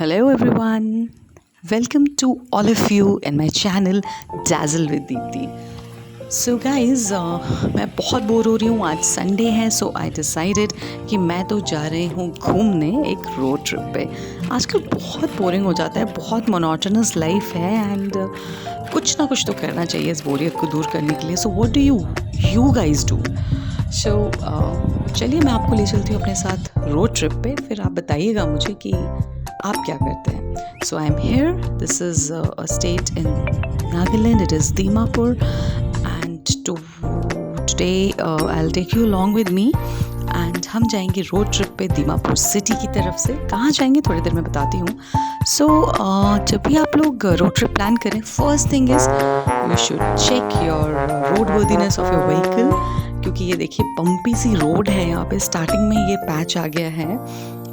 Hello everyone. Welcome to all of you in my channel Dazzle with Deepti. So guys, मैं बहुत bore हो रही हूँ. आज संडे है, सो आई डिसाइडेड कि मैं तो जा रही हूँ घूमने एक रोड ट्रिप पे. आजकल बहुत बोरिंग हो जाता है, बहुत मोनोटोनस लाइफ है एंड कुछ ना कुछ तो करना चाहिए इस बोरियत को दूर करने के लिए. So what do you guys do? So चलिए मैं आपको ले चलती हूँ अपने साथ रोड ट्रिप पे, फिर आप बताइएगा मुझे कि आप क्या करते हैं. So I am here. This is a state in Nagaland. It is Dimapur and today I will take you along with me and हम जाएंगे रोड ट्रिप पे दीमापुर सिटी की तरफ से. कहाँ जाएंगे थोड़ी देर में बताती हूँ. सो जब भी आप लोग रोड ट्रिप प्लान करें, first thing is you should check your road worthiness of your vehicle, क्योंकि ये देखिए बम्पी सी रोड है यहाँ पे. स्टार्टिंग में ये पैच आ गया है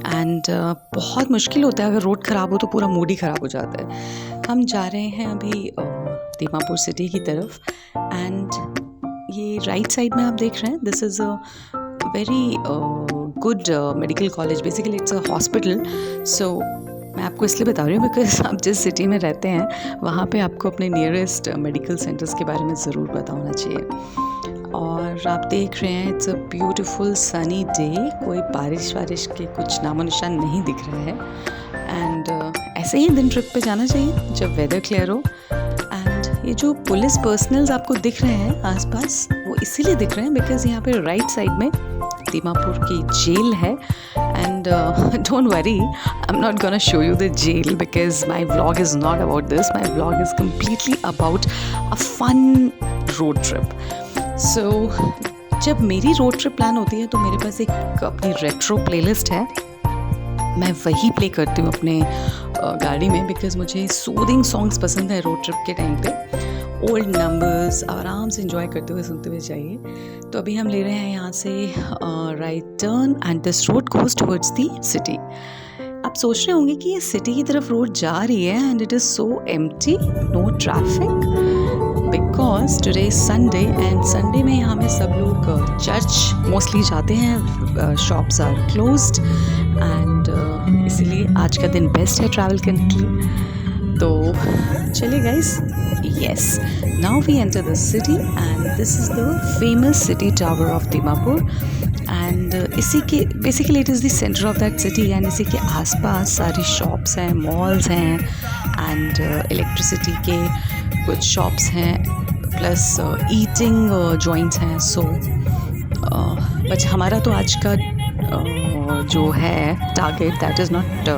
एंड बहुत मुश्किल होता है. अगर रोड ख़राब हो तो पूरा मूड ही ख़राब हो जाता है. हम जा रहे हैं अभी दीमापुर सिटी की तरफ एंड ये राइट साइड में आप देख रहे हैं, this is a very good medical college. Basically it's a hospital. So मैं आपको इसलिए बता रही हूँ बिकॉज आप जिस सिटी में रहते हैं वहाँ पे आपको अपने नियरेस्ट मेडिकल सेंटर्स के बारे में ज़रूर पता होना चाहिए. और आप देख रहे हैं it's a beautiful sunny day. कोई बारिश वारिश के कुछ नामो निशान नहीं दिख रहा है एंड ऐसे ही दिन ट्रिप पे जाना चाहिए जब वेदर क्लियर हो. एंड ये जो पुलिस पर्सनल्स आपको दिख रहे हैं आसपास, वो इसीलिए दिख रहे हैं बिकॉज यहाँ पे राइट साइड में दीमापुर की जेल है. And don't worry, I am not gonna show you the jail because my vlog is not about this. My vlog is completely about a fun road trip. So जब मेरी road trip plan होती है तो मेरे पास एक अपनी retro playlist है. मैं वही प्ले करती हूँ अपने गाड़ी में बिकॉज मुझे सूदिंग सॉन्ग्स पसंद है रोड ट्रिप के टाइम पे. ओल्ड नंबर्स आराम से एंजॉय करते हुए सुनते हुए जाइए. तो अभी हम ले रहे हैं यहाँ से right turn and this road goes towards the city. आप सोच रहे होंगे कि ये सिटी की तरफ रोड जा रही है and it is so empty, no traffic because today is Sunday and Sunday में यहाँ में सब लोग चर्च मोस्टली जाते हैं. शॉप्स आर क्लोज्ड एंड इसीलिए आज का दिन बेस्ट है ट्रैवल करने के लिए. तो चलिए guys, yes, now we enter the city and this is the famous city tower of Dimapur and इसी के basically it is the center of that city and इसी के आसपास सारी shops हैं, malls हैं and electricity के कुछ shops हैं plus eating joints हैं. So बट हमारा तो आज का जो है target, that is not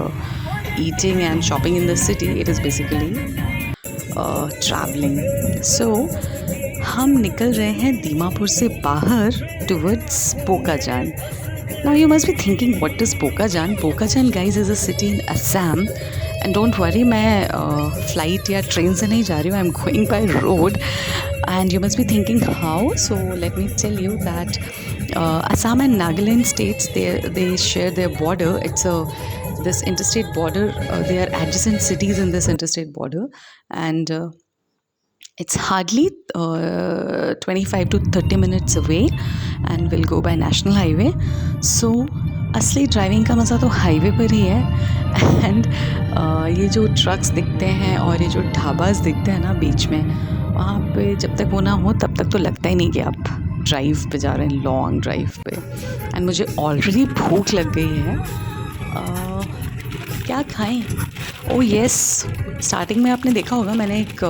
eating and shopping in the city, it is basically travelling. So हम निकल रहे हैं दीमापुर से बाहर towards Bokajan. Now you must be thinking what is Bokajan. Bokajan guys is a city in Assam and don't worry, मैं flight या train से नहीं जा रही हूँ. I am going by road and you must be thinking how. So let me tell you that Assam and Nagaland states they share their border. It's this interstate border. They are adjacent cities in this interstate border, and it's hardly 25 to 30 minutes away, and we'll go by national highway. So असली driving का मज़ा तो highway पर ही है. And ये जो trucks दिखते हैं और ये जो ढाबास दिखते हैं ना बीच में, वहाँ पे जब तक वो ना हो तब तक तो लगता ही नहीं कि आप ड्राइव पे जा रहे हैं, लॉन्ग ड्राइव पे. एंड मुझे ऑलरेडी भूख लग गई है. क्या खाएं? ओह यस, स्टार्टिंग में आपने देखा होगा मैंने एक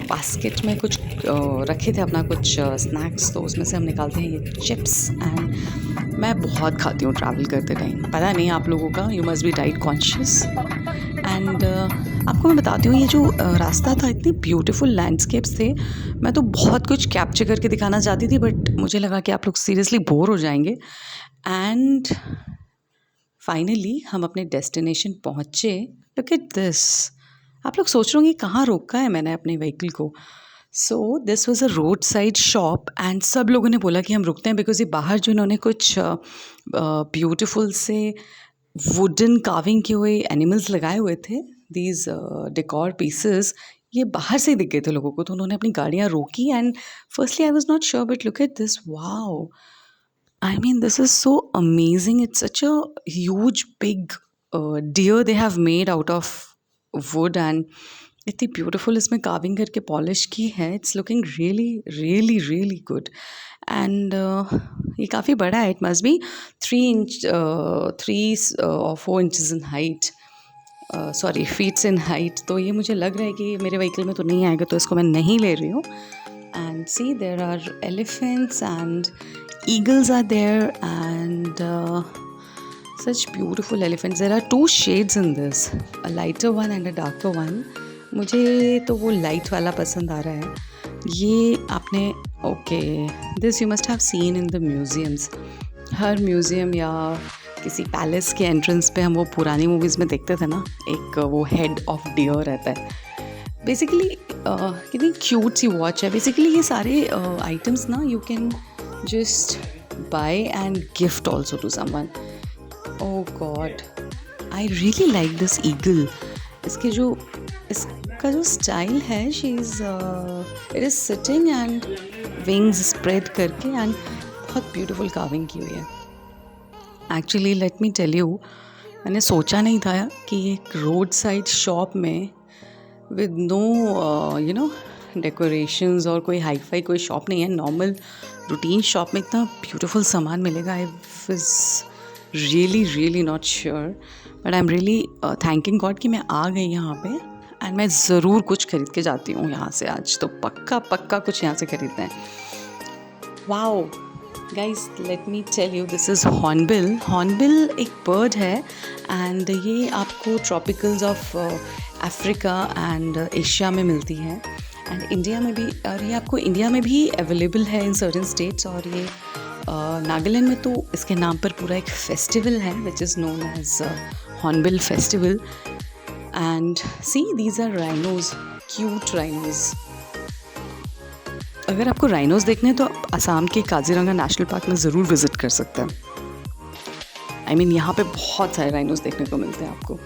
बास्केट में कुछ रखे थे अपना कुछ स्नैक्स. तो उसमें से हम निकालते हैं ये चिप्स एंड मैं बहुत खाती हूँ ट्रैवल करते टाइम. पता नहीं आप लोगों का, you must B diet conscious. And आपको मैं बताती हूँ, ये जो रास्ता था, इतनी ब्यूटीफुल लैंडस्केप्स थे. मैं तो बहुत कुछ कैप्चर करके दिखाना चाहती थी बट मुझे लगा कि आप लोग सीरियसली बोर हो जाएंगे. एंड फाइनली हम अपने डेस्टिनेशन पहुँचे. Look at this. आप लोग सोच रहे होंगे कहाँ रोका है मैंने अपने व्हीकल को. So this was a road side shop and सब लोगों ने बोला कि हम रुकते हैं बिकॉज ये बाहर जो इन्होंने कुछ ब्यूटीफुल से वुडन कार्विंग किए हुए एनिमल्स लगाए हुए थे, दीज डेकोर पीसेस, ये बाहर से दिख गए थे लोगों को. तो उन्होंने अपनी गाड़ियाँ रोकी and firstly I was not sure but look at this. Wow, I mean, this is so amazing. It's such a huge, big deer they have made out of wood, and इतनी ब्यूटीफुल इसमें carving करके polish की है. It's looking really really really good. And ये काफ़ी बड़ा है. It must be 3 or 4 inches in height, sorry feets in height. तो ये मुझे लग रहा है कि मेरे व्हीकल में तो नहीं आएगा, तो इसको मैं नहीं ले रही हूँ. And see there are elephants and eagles are there, and such beautiful elephants. There are 2 shades in this, a lighter one and a darker one. मुझे तो वो लाइट वाला पसंद आ रहा है. ये आपने okay, this you must have seen in the museums. Her museum या किसी पैलेस के एंट्रेंस पे हम वो पुरानी मूवीज़ में देखते थे ना, एक वो हेड ऑफ डियर रहता है. बेसिकली कितनी क्यूट सी वॉच है. बेसिकली ये सारे आइटम्स ना you can just buy and gift also to someone. Oh God, I really like this eagle. इसका जो स्टाइल है, it is sitting and wings spread करके, and बहुत beautiful carving की हुई है. Actually let me tell you, मैंने सोचा नहीं था कि एक रोड साइड शॉप में with no डेकोरेशंस और कोई हाई फाई कोई शॉप नहीं है, नॉर्मल रूटीन शॉप में इतना ब्यूटीफुल सामान मिलेगा. I was really really not sure, but I am really thanking God कि मैं आ गई यहाँ पे. एंड मैं ज़रूर कुछ खरीद के जाती हूँ यहाँ से. आज तो पक्का कुछ यहाँ से खरीदना है. Wow guys, let me tell you, this is hornbill. Hornbill एक बर्ड है, एंड ये आपको tropicals of Africa and Asia में मिलती है, एंड इंडिया में भी. और ये आपको इंडिया में भी अवेलेबल है इन सर्टेन स्टेट्स. और ये नागालैंड में तो इसके नाम पर पूरा एक फेस्टिवल है which is known as hornbill festival. And see these are rhinos, cute rhinos. अगर आपको राइनोज देखने हैं तो आप असम के काजीरंगा नेशनल पार्क में ज़रूर विज़िट कर सकते हैं. आई मीन यहाँ पे बहुत सारे राइनोज देखने को मिलते हैं आपको.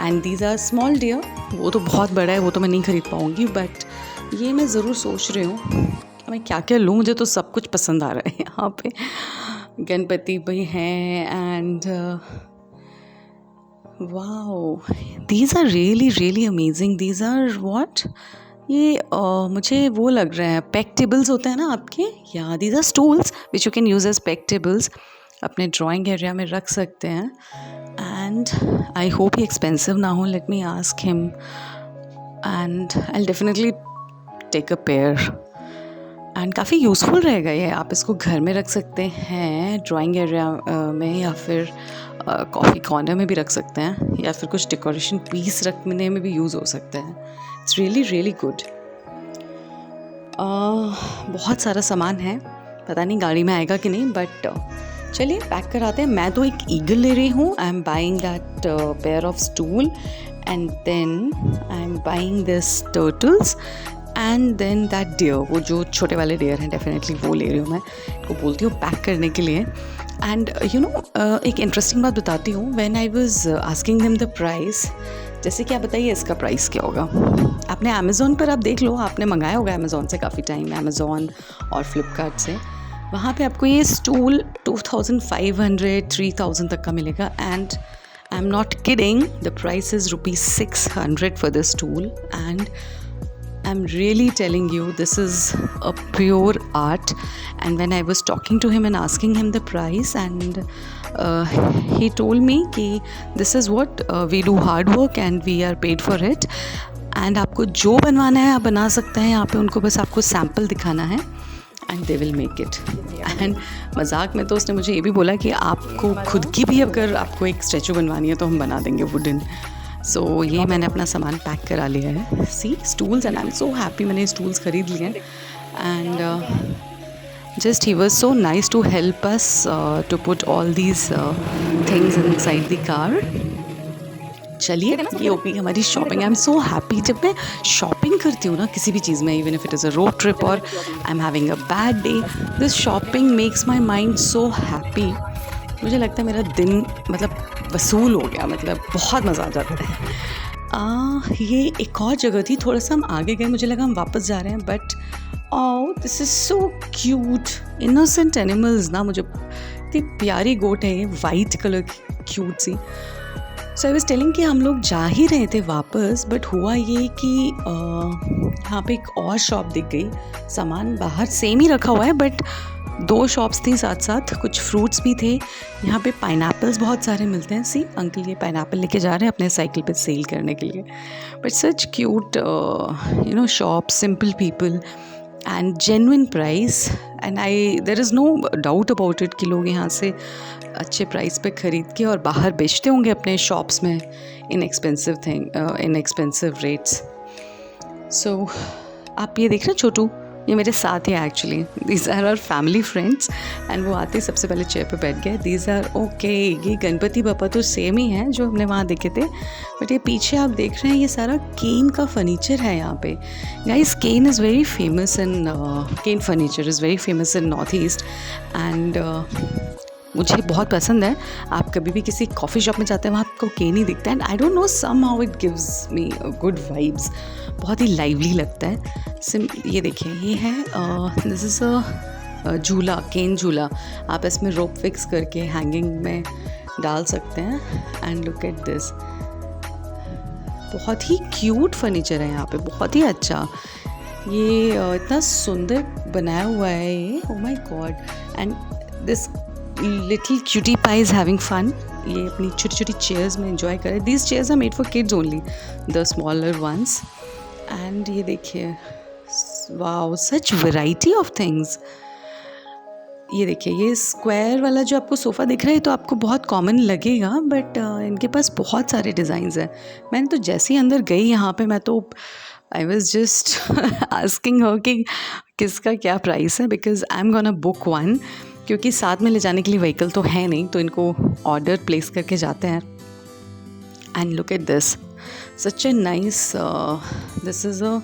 And these are small deer. वो तो बहुत बड़ा है, वो तो मैं नहीं खरीद पाऊँगी, बट ये मैं ज़रूर सोच रही हूँ कि मैं क्या क्या लूँ. मुझे तो सब कुछ पसंद आ रहा है. यहाँ पे गणपति भी हैं, and wow, these are really really amazing. These are what, ये मुझे वो लग रहा है पेक टेबल्स होते हैं ना आपके. या these are stools which you can use as peg tables. अपने ड्राइंग एरिया में रख सकते हैं. एंड आई होप ये एक्सपेंसिव ना हो. Let me ask him and I definitely take a pair. And काफ़ी यूज़फुल रहेगा ये. आप इसको घर में रख सकते हैं ड्राइंग एरिया में, या फिर कॉफ़ी कॉर्नर में भी रख सकते हैं, या फिर कुछ डेकोरेशन पीस रखने में भी यूज़ हो सकता है. It's really really good. बहुत सारा सामान है, पता नहीं गाड़ी में आएगा कि नहीं, बट चलिए पैक कराते हैं. मैं तो एक ईगल ले रही हूँ. I am buying that pair of stool, and then I am buying this turtles, and then that deer, वो जो छोटे वाले डियर हैं, डेफिनेटली वो ले रही हूँ मैं. इनको बोलती हूँ पैक करने के लिए. एंड यू नो, एक इंटरेस्टिंग बात बताती हूँ. When I was asking them the price, जैसे कि आप बताइए इसका प्राइस क्या होगा. आपने अमेज़ॉन पर आप देख लो, आपने मंगाया होगा अमेज़ॉन से काफ़ी टाइम, अमेज़ॉन और फ्लिपकार्ट से. वहाँ पे आपको ये स्टूल 2500 3000 तक का मिलेगा. And I am not kidding, the price is ₹600 for the stool. And I'm really telling you, this is a pure art. And when I was talking to him and asking him the price, and he told me कि this is what we do hard work and we are paid for it. And आपको जो बनवाना है आप बना सकते हैं यहाँ पे. उनको बस आपको सैम्पल दिखाना है and they will make it. And मजाक में तो उसने मुझे ये भी बोला कि आपको खुद की भी अगर आपको एक स्टैचू बनवानी है तो हम बना देंगे वुडन. सो ये मैंने अपना सामान पैक करा लिया है. See stools, and I am so happy. मैंने स्टूल्स खरीद लिए हैं. And just he was so nice to help us to put all these things inside the car. चलिए, ये हो गई हमारी shopping. I am so happy. जब मैं शॉपिंग करती हूँ ना किसी भी चीज़ में, even if it is a road trip और I am having a bad day, this shopping makes my mind so happy. मुझे लगता है मेरा दिन मतलब वसूल हो गया. मतलब बहुत मज़ा आ जाता है. ये एक और जगह थी, थोड़ा सा हम आगे गए, मुझे लगा हम वापस जा रहे हैं, but this is so cute. Innocent animals ना. मुझे इतनी प्यारी गोट है ये, वाइट कलर की क्यूट सी. सो आई वाज टेलिंग कि हम लोग जा ही रहे थे वापस, बट हुआ ये कि यहाँ पे एक और शॉप दिख गई. सामान बाहर सेम ही रखा हुआ है, बट 2 शॉप्स थी साथ साथ. कुछ फ्रूट्स भी थे. यहाँ पे पाइनएप्पल्स बहुत सारे मिलते हैं. सी अंकल ये पाइनएप्पल लेके जा रहे हैं अपने साइकिल पे सेल करने के लिए. But such cute shop, simple people and genuine price. And there is no doubt about it कि लोग यहाँ से अच्छे प्राइस पे ख़रीद के और बाहर बेचते होंगे अपने शॉप्स में इन एक्सपेंसिव रेट्स. सो आप ये देख रहे हैं छोटू, ये मेरे साथ ही actually. These are our family friends. And वो आते ही सबसे पहले चेयर पे बैठ गए. These are okay. ये गणपति बप्पा तो सेम ही हैं जो हमने वहाँ देखे थे, बट ये पीछे आप देख रहे हैं ये सारा केन का फर्नीचर है यहाँ पे. Guys, cane is very famous in cane furniture is very famous in north east. And मुझे बहुत पसंद है. आप कभी भी किसी कॉफ़ी शॉप में जाते हैं वहाँ आपको केन ही दिखता है. And I don't know, somehow it gives me good vibes. बहुत ही लाइवली लगता है. ये देखिए, ये है दिस इज़ अ झूला, केन झूला. आप इसमें रोप फिक्स करके हैंगिंग में डाल सकते हैं. एंड लुक एट दिस, बहुत ही क्यूट फर्नीचर है यहाँ पे, बहुत ही अच्छा. ये इतना सुंदर बनाया हुआ है ये. Oh my god. And this little cutie pie is having fun. ये अपनी छोटी छोटी चेयर्स में एंजॉय कर रहे हैं. These chairs are made for kids only, the smaller ones. And ये देखिए, wow, such variety of things. ये देखिए, ये स्क्वायर वाला जो आपको सोफ़ा दिख रहा है तो आपको बहुत कॉमन लगेगा, बट इनके पास बहुत सारे डिज़ाइंस हैं. मैंने तो जैसे ही अंदर गई यहाँ पे, मैं तो आई वॉज जस्ट आस्किंग हर कि किसका क्या प्राइस है, because I am gonna book one. क्योंकि साथ में ले जाने के लिए व्हीकल तो है नहीं, तो इनको ऑर्डर प्लेस करके जाते हैं. And look at this, such a nice. This is a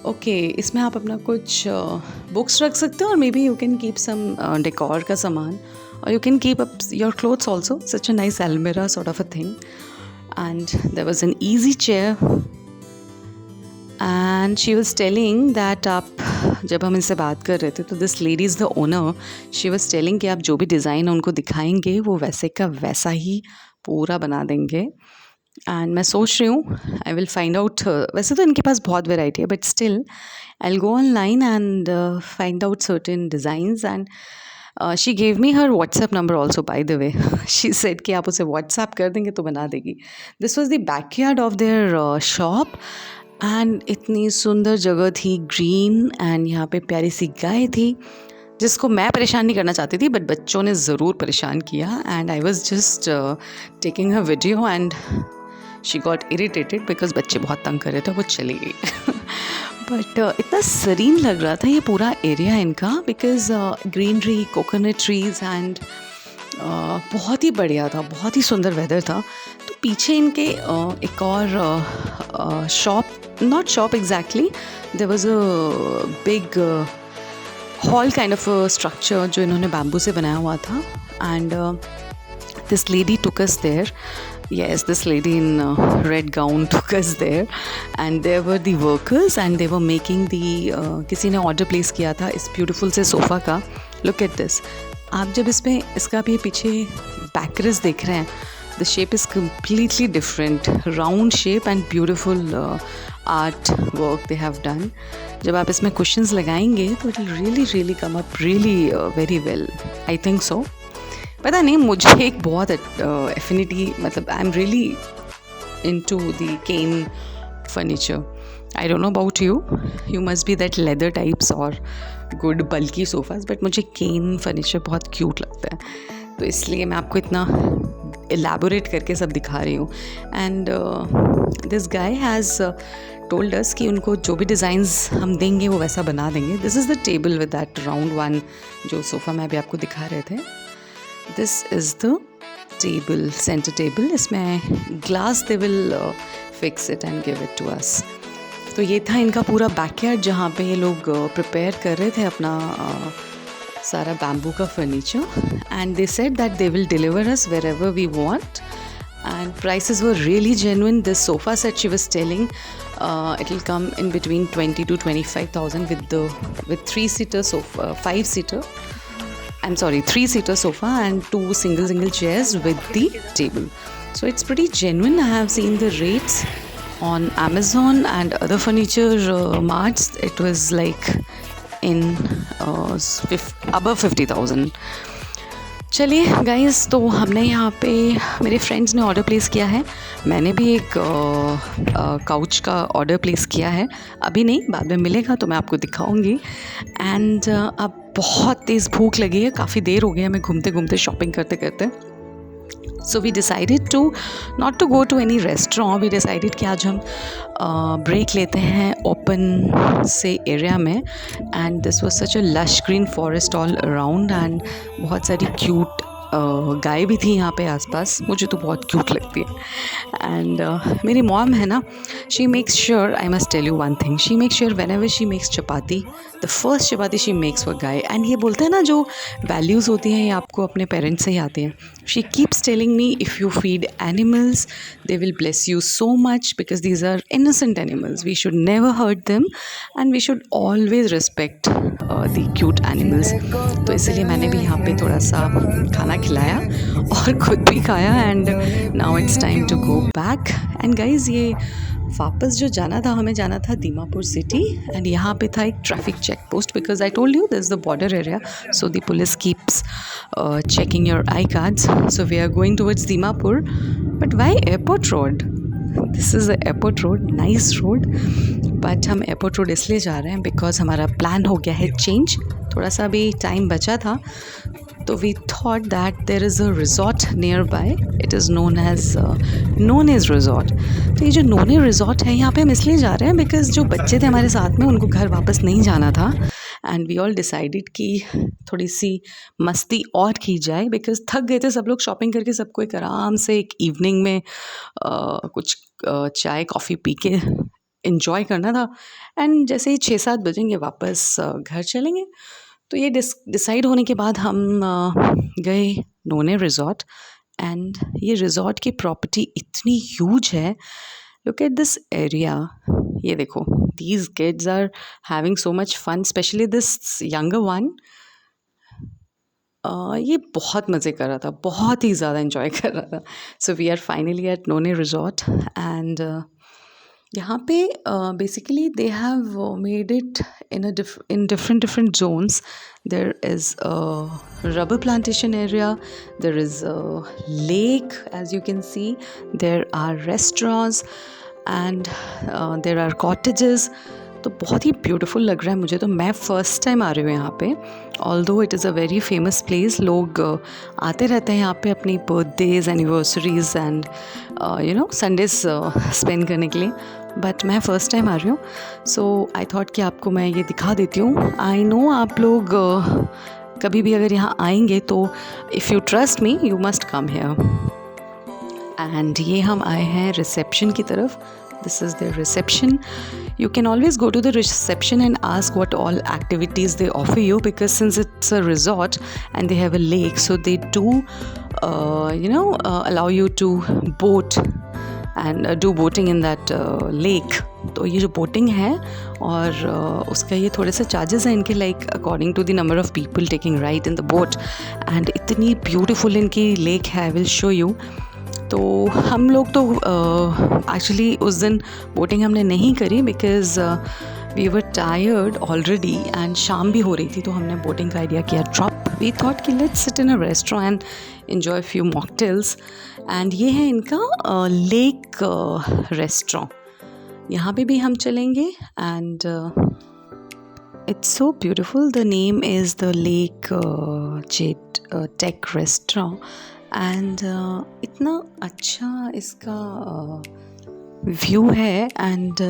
okay. इसमें आप अपना कुछ बुक्स रख सकते हो, और maybe you can keep some decor का सामान, और you can keep up your clothes also. Such a nice अलमीरा sort of a thing. And there was an easy chair. And she was telling that, आप जब हम इनसे बात कर रहे थे तो this lady is the owner. She was telling कि आप जो भी डिज़ाइन उनको दिखाएंगे वो वैसे का वैसा ही पूरा बना देंगे. एंड मैं सोच रही हूँ आई विल फाइंड आउट. वैसे तो इनके पास बहुत वेराइटी है, but still I will go online and find out certain designs. And she gave me her WhatsApp number also, by the way. She said कि आप उसे व्हाट्सएप कर देंगे तो बना देगी. This was the backyard of their shop. And इतनी सुंदर जगह थी, ग्रीन. एंड यहाँ पे प्यारी सी गाय थी जिसको मैं परेशान नहीं करना चाहती थी, बट बच्चों ने ज़रूर परेशान किया. And I was just taking a video and she got irritated because बच्चे बहुत तंग कर रहे थे, वो चली गई. बट इतना सरीन लग रहा था ये पूरा एरिया इनका, because greenery, coconut trees and बहुत ही बढ़िया था, बहुत ही सुंदर वेदर था. तो पीछे इनके एक और shop, not shop exactly, there was a big hall kind of structure जो इन्होंने बैम्बू से बनाया हुआ था. And this lady took us there. Yes, this lady in red gown took us there, and there were the workers and they were making the किसी ने order place किया था इस ब्यूटीफुल से सोफ़ा का. Look at this. आप जब इसमें इसका भी पीछे बैकरेस देख रहे हैं, the shape is completely different, round shape and beautiful art work they have done. जब आप इसमें cushions लगाएंगे तो it will really really come up really very well. I think so. पता नहीं, मुझे एक बहुत एफिनिटी, मतलब I am really into the cane furniture. I don't know about you, you must be that leather types और good bulky sofas, but मुझे cane furniture बहुत cute लगता है, तो इसलिए मैं आपको इतना एलैबोरेट करके सब दिखा रही हूँ. And this guy has told us कि उनको जो भी डिज़ाइंस हम देंगे वो वैसा बना देंगे. This is the table with that round one जो सोफ़ा मैं अभी आपको दिखा रहे थे. This is the table, center table. इसमें glass they will fix it and give it to us. तो ये था इनका पूरा बैकयार्ड जहाँ पे ये लोग प्रिपेयर कर रहे थे अपना सारा बैम्बू का furniture. And they said that they will deliver us wherever we want. And prices were really genuine. This sofa set she was telling, it will come in between 20 to 25,000 with 3-seater sofa, 5-seater. I'm sorry, 3-seater sofa and 2 single chairs with the table. So it's pretty genuine. I have seen the rates on Amazon and other furniture marts. It was like in above 50,000. चलिए guys, तो हमने यहाँ पे मेरे friends ने order place किया है, मैंने भी एक काउच का ऑर्डर प्लेस किया है. अभी नहीं, बाद में मिलेगा तो मैं आपको दिखाऊंगी. एंड अब बहुत तेज़ भूख लगी है, काफ़ी देर हो गई हमें घूमते घूमते शॉपिंग करते करते. So we decided to not to go to any restaurant. We decided कि आज हम ब्रेक लेते हैं ओपन से एरिया में. And this was such a lush green forest all around and बहुत सारी क्यूट गाय भी थी यहाँ पे आसपास. मुझे तो बहुत क्यूट लगती है. एंड मेरी मॉम है ना, she makes sure, I must tell you one thing, she makes sure whenever she makes chapati, the first chapati she makes for gai. And ये बोलते हैं ना, जो वैल्यूज़ होती हैं ये आपको अपने पेरेंट्स से ही आती हैं. She keeps telling me, if you feed animals they will bless you so much because these are innocent animals. We should never hurt them and we should always respect the cute animals. तो इसलिए मैंने भी यहाँ पे थोड़ा सा खाना खिलाया और खुद भी खाया. And now it's time to go back. And guys, ये वापस जो जाना था, हमें जाना था दीमापुर सिटी. एंड यहाँ पे था एक traffic check post because I told you this is the border area, so the police keeps checking your I cards. So we are going towards Dimapur. But why airport road? This is the airport road, nice road. But हम airport road इसलिए जा रहे हैं because हमारा plan हो गया है change. थोड़ा सा भी टाइम बचा था, तो we thought that there is a resort nearby. It is known as resort. तो ये जो नोने रिजॉर्ट है, यहाँ पे हम इसलिए जा रहे हैं बिकॉज जो बच्चे थे हमारे साथ में, उनको घर वापस नहीं जाना था. एंड वी ऑल डिसाइडेड कि थोड़ी सी मस्ती और की जाए बिकॉज थक गए थे सब लोग शॉपिंग करके. सबको एक आराम से एक इवनिंग में कुछ चाय कॉफ़ी पी के इन्जॉय करना था. एंड जैसे ही 6-7 बजेंगे वापस घर चलेंगे. तो ये डिसाइड होने के बाद हम गए नोने रिजॉर्ट. एंड ये रिजॉर्ट की प्रॉपर्टी इतनी ह्यूज है. Look at this area. ये देखो, these kids are having so much fun, specially this younger one. ये बहुत मज़े कर रहा था, बहुत ही ज़्यादा इन्जॉय कर रहा था. So we are finally at Noune resort. And यहाँ पे basically they have made it in different zones. There is a rubber plantation area, there is a lake, as you can see, there are restaurants and there are cottages. तो बहुत ही beautiful लग रहा है मुझे. तो मैं फ़र्स्ट टाइम आ रही हूँ यहाँ पे. Although it is a very famous place. लोग आते रहते हैं यहाँ पे अपनी birthdays, anniversaries and you know Sundays spend करने के लिए. बट मैं फ़र्स्ट टाइम आ रही हूँ, सो आई थॉट कि आपको मैं ये दिखा देती हूँ. आई नो आप लोग कभी भी अगर यहाँ आएंगे तो if you trust me you must come here. And ये हम आए हैं रिसेप्शन की तरफ. This is their reception. You can always go to the reception and ask what all activities they offer you, because since it's a resort and they have a lake, so they do allow you to boat and do boating in that lake. तो ये जो boating है और उसका ये थोड़े से charges हैं इनके, like according to the number of people taking ride in the boat. And इतनी ब्यूटीफुल इनकी लेक है, आई विल शो यू. तो हम लोग तो एक्चुअली उस दिन बोटिंग हमने नहीं करी because we were tired already and शाम भी हो रही थी. तो हमने बोटिंग का आइडिया किया ड्रॉप. वी थॉट कि let's sit in a restaurant and enjoy few mocktails. And ये है इनका लेक रेस्टोरेंट. यहाँ पे भी हम चलेंगे. And it's so beautiful. The name is the lake jet tech restaurant. And इतना अच्छा इसका व्यू है. And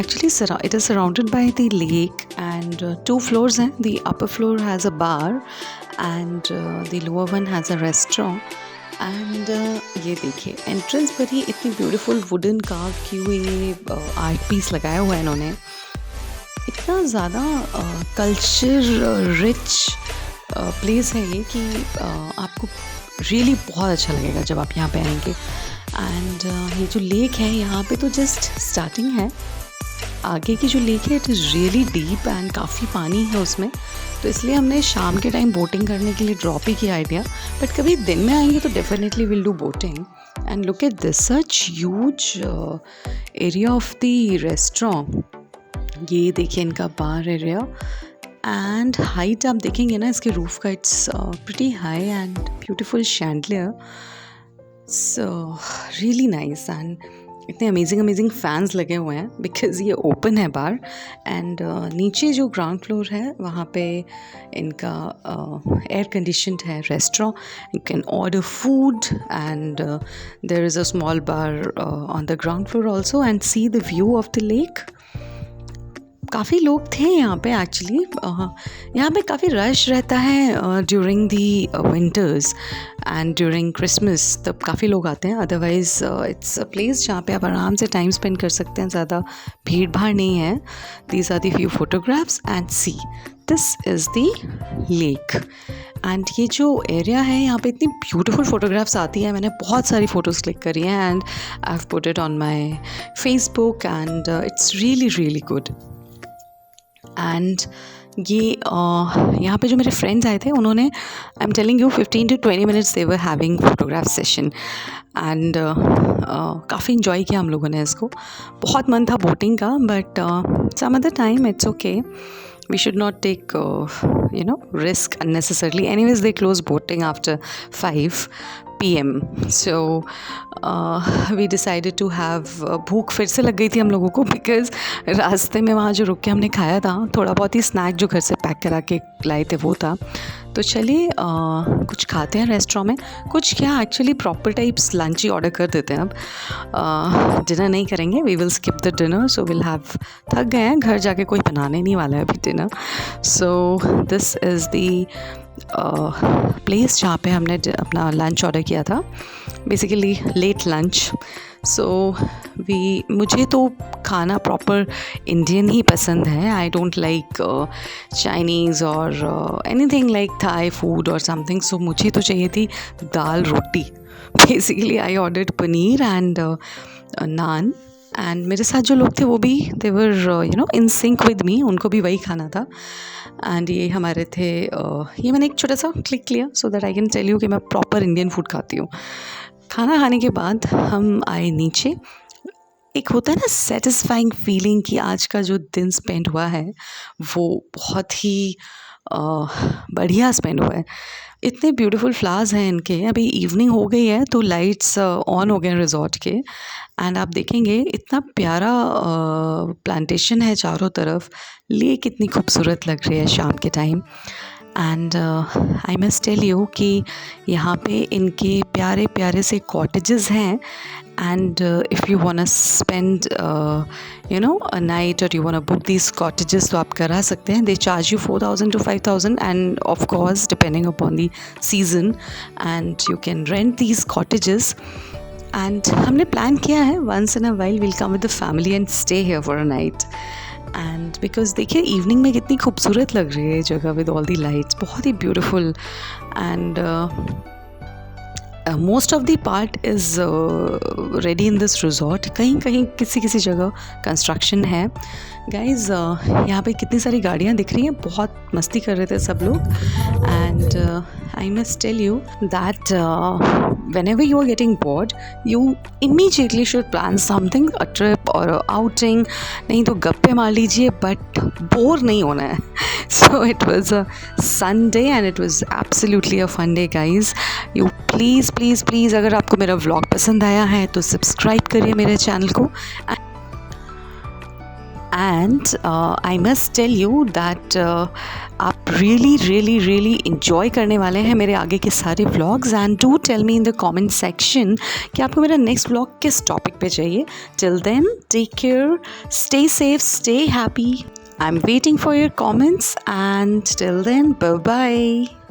actually it is surrounded by the lake and 2 floors हैं. The upper floor has a bar and the lower one has a restaurant. And ये देखिए entrance पर ही इतनी beautiful wooden curve की हुई आर्ट पीस लगाया हुआ है इन्होंने. इतना ज़्यादा कल्चर रिच प्लेस है ये कि आपको रियली बहुत अच्छा लगेगा जब आप यहाँ पे आएंगे. एंड ये जो लेक है यहाँ पे तो जस्ट स्टार्टिंग है. आगे की जो लेक है it is really deep and काफ़ी पानी है उसमें, तो इसलिए हमने शाम के टाइम बोटिंग करने के लिए ड्रॉप ही किया आइडिया। बट कभी दिन में आएंगे तो definitely will do boating. And look at this such huge area of the restaurant. ये देखिए इनका बार एरिया एंड हाइट आप देखेंगे ना इसके रूफ का, it's pretty high and beautiful chandelier, so really nice. And इतने अमेजिंग फैंस लगे हुए हैं बिकॉज़ ये ओपन है बार। एंड नीचे जो ग्राउंड फ्लोर है वहाँ पे इनका एयर कंडीशनड है restaurant. You can order food and there is a small bar on the ground floor also and see the view of the lake. काफ़ी लोग थे यहाँ पे एक्चुअली। यहाँ पे काफ़ी रश रहता है during the winters and during Christmas, तब काफ़ी लोग आते हैं। अदरवाइज़ इट्स अ प्लेस जहाँ पे आप आराम से टाइम स्पेंड कर सकते हैं, ज़्यादा भीड़ भाड़ नहीं है। These are the few photographs and see this is the lake. And ये जो एरिया है यहाँ पे इतनी ब्यूटीफुल फोटोग्राफ्स आती हैं, मैंने बहुत सारी फ़ोटोज़ क्लिक करी हैं and I have put it on my Facebook and it's really good. And ये यहाँ पे जो मेरे फ्रेंड्स आए थे उन्होंने, I am telling you 15 to 20 minutes they were having photograph session and काफ़ी इन्जॉय किया हम लोगों ने इसको। बहुत मन था बोटिंग का but some other time it's okay, we should not take risk unnecessarily. Anyways, they close boating after 5 PM, so we decided to have भूख फिर से लग गई थी हम लोगों को बिकॉज़ रास्ते में वहाँ जो रुक के हमने खाया था, थोड़ा बहुत ही स्नैक जो घर से पैक करा के लाए थे वो था। तो चलिए कुछ खाते हैं रेस्टोरेंट में। कुछ क्या एक्चुअली प्रॉपर टाइप्स लंच ही ऑर्डर कर देते हैं अब। डिनर नहीं करेंगे, we will skip the dinner, so will have, थक गए हैं, घर जाके कोई बनाने नहीं वाला है अभी dinner. So this is the place जहाँ पे हमने अपना लंच ऑर्डर किया था, बेसिकली लेट लंच। सो मुझे तो खाना प्रॉपर इंडियन ही पसंद है। आई डोंट लाइक चाइनीज़ और एनीथिंग लाइक थाई फूड और समथिंग। सो मुझे तो चाहिए थी दाल रोटी। Basically I ordered paneer and naan and मेरे साथ जो लोग थे वो भी दे वर इन सिंक विद मी, उनको भी वही खाना था। एंड ये हमारे थे ये मैंने एक छोटा सा क्लिक लिया so that I can tell you कि मैं प्रॉपर इंडियन फूड खाती हूँ। खाना खाने के बाद हम आए नीचे। एक होता है ना सेटिस्फाइंग फीलिंग कि आज का जो दिन स्पेंड हुआ है वो बहुत ही बढ़िया स्पेंड हुआ है। इतने ब्यूटीफुल फ्लावर्स हैं इनके। अभी इवनिंग हो गई है तो लाइट्स ऑन हो गए हैं रिजॉर्ट के एंड आप देखेंगे इतना प्यारा प्लांटेशन है चारों तरफ। लेक इतनी खूबसूरत लग रही है शाम के time and I must tell you कि यहाँ पे इनके प्यारे प्यारे से कॉटेजेस हैं and if you want to spend a night or you want to book these cottages तो आप करा सकते हैं। they charge you 4,000 to 5,000 and of course depending upon the season and you can rent these cottages and हमने plan किया है once in a while we'll come with the family and stay here for a night and because देखिए evening में कितनी खूबसूरत लग रही है जगह with all the lights, बहुत ही beautiful and most of the part is ready in this resort. कहीं कहीं किसी जगह कंस्ट्रक्शन है। गाइज यहाँ पे कितनी सारी गाड़ियाँ दिख रही हैं, बहुत मस्ती कर रहे थे सब लोग and I must tell you that whenever you are getting bored you immediately should plan something, a trip or a outing। नहीं तो गप्पे मार लीजिए बट बोर नहीं होना है। So it was a Sunday and it was absolutely a fun day guys। You please अगर आपको मेरा vlog पसंद आया है तो सब्सक्राइब करिए मेरे चैनल को and I must tell you that आप really enjoy करने वाले हैं मेरे आगे के सारे vlogs and do tell me in the comment section कि आपको मेरा next vlog किस topic पे चाहिए। Till then, take care, stay safe, stay happy। I'm waiting for your comments and till then, bye-bye।